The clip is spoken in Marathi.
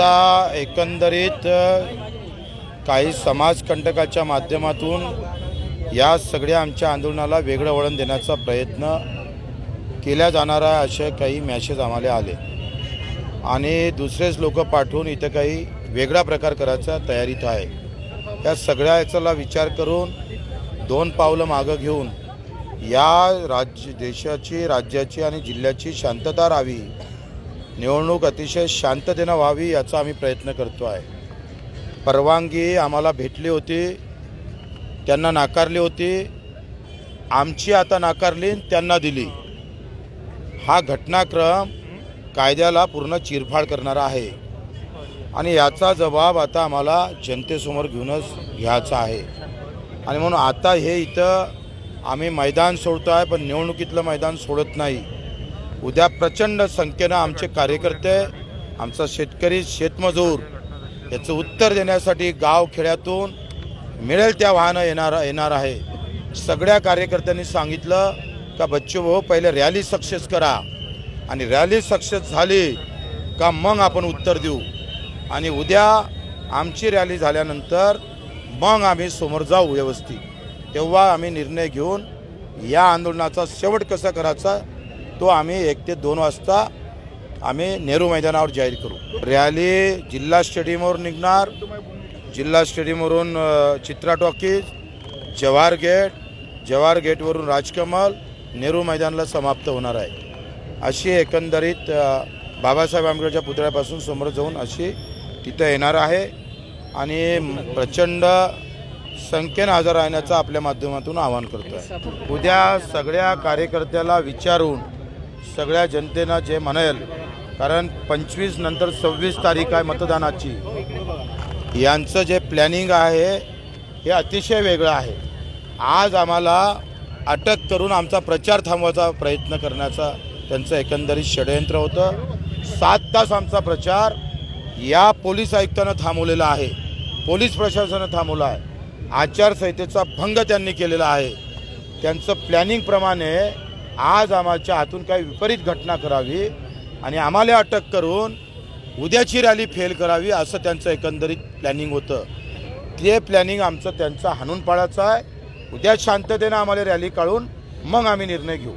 आता एकंदरीत काही समाजकंटकाच्या माध्यमातून या सगळ्या आमच्या आंदोलनाला वेगळं वळण देण्याचा प्रयत्न केला जाणार आहे असे काही मॅसेज आम्हाला आले आणि दुसरेच लोक पाठवून इथं काही वेगळा प्रकार करायचा तयारीत आहे। या सगळ्या याचा विचार करून दोन पावलं मागं घेऊन या देशाची राज्याची आणि जिल्ह्याची शांतता राहावी, निवडणूक अतिशय शांततेने व्हावी याचा आम्ही प्रयत्न करतो आहे। परवानगी आम्हाला भेटली होती, त्यांना नाकारली होती, आमची आता नाकारली त्यांना दिली। हा घटनाक्रम कायद्याला पूर्ण चिरफाड करणारा आहे आणि याचा जबाब आता आम्हाला जनतेसमोर घेऊनच घ्यायचा आहे। आणि म्हणून आता हे इथं आम्ही मैदान सोडतो आहे, पण निवडणुकीतलं मैदान सोडत नाही। उद्या प्रचंड संख्येनं आमचे कार्यकर्ते, आमचा शेतकरी, शेतमजूर याचं उत्तर देण्यासाठी गाव खेड्यातून मिळेल त्या वाहनं येणार आहे। सगळ्या कार्यकर्त्यांनी सांगितलं का बच्चू भाऊ पहिले रॅली सक्सेस करा आणि रॅली सक्सेस झाली का मग आपण उत्तर देऊ आणि उद्या आमची रॅली झाल्यानंतर मग आम्ही समोर जाऊ व्यवस्थित, तेव्हा आम्ही निर्णय घेऊन या आंदोलनाचा शेवट कसा करायचा तो आम्ही 1 ते 2 वाजता आम्ही नेहरू मैदानावर जाहीर करू। रॅली जिल्हा स्टेडियमवर निघणार, जिल्हा स्टेडियमवरून चित्रा टॉकीज, जवाहर गेट, जवाहर गेटवरून राजकमल, नेहरू मैदानाला समाप्त होणार आहे। अशी एकंदरीत बाबासाहेब आंबेडकरच्या पुतळ्यापासून समोर जाऊन अशी तिथं येणार आहे आणि प्रचंड संख्येने हजर राहण्याचं आपल्या माध्यमातून आवाहन करतो आहे। उद्या सगळ्या कार्यकर्त्याला विचारून सगळ्या जनतेनं जे म्हणेल, कारण 25 नंतर 26 तारीख आहे मतदानाची, यांचं जे प्लॅनिंग आहे हे अतिशय वेगळं आहे। आज आम्हाला अटक करून आमचा प्रचार थांबवायचा प्रयत्न करण्याचा त्यांचं एकंदरीत षडयंत्र होतं। 7 तास आमचा प्रचार या पोलीस आयुक्तांना थांबवलेला आहे, पोलीस प्रशासनानं थांबवला आहे, आचारसंहितेचा भंग त्यांनी केलेला आहे। त्यांचं प्लॅनिंगप्रमाणे आज आमच्या हातून काही विपरीत घटना करावी आणि आम्हाला अटक करून उद्याची रॅली फेल करावी असं त्यांचं एकंदरीत प्लॅनिंग होतं। ते प्लॅनिंग आमचं त्यांचं हाणून पाडायचं आहे। उद्या शांततेने आम्हाला रॅली काढून मग आम्ही निर्णय घेऊ।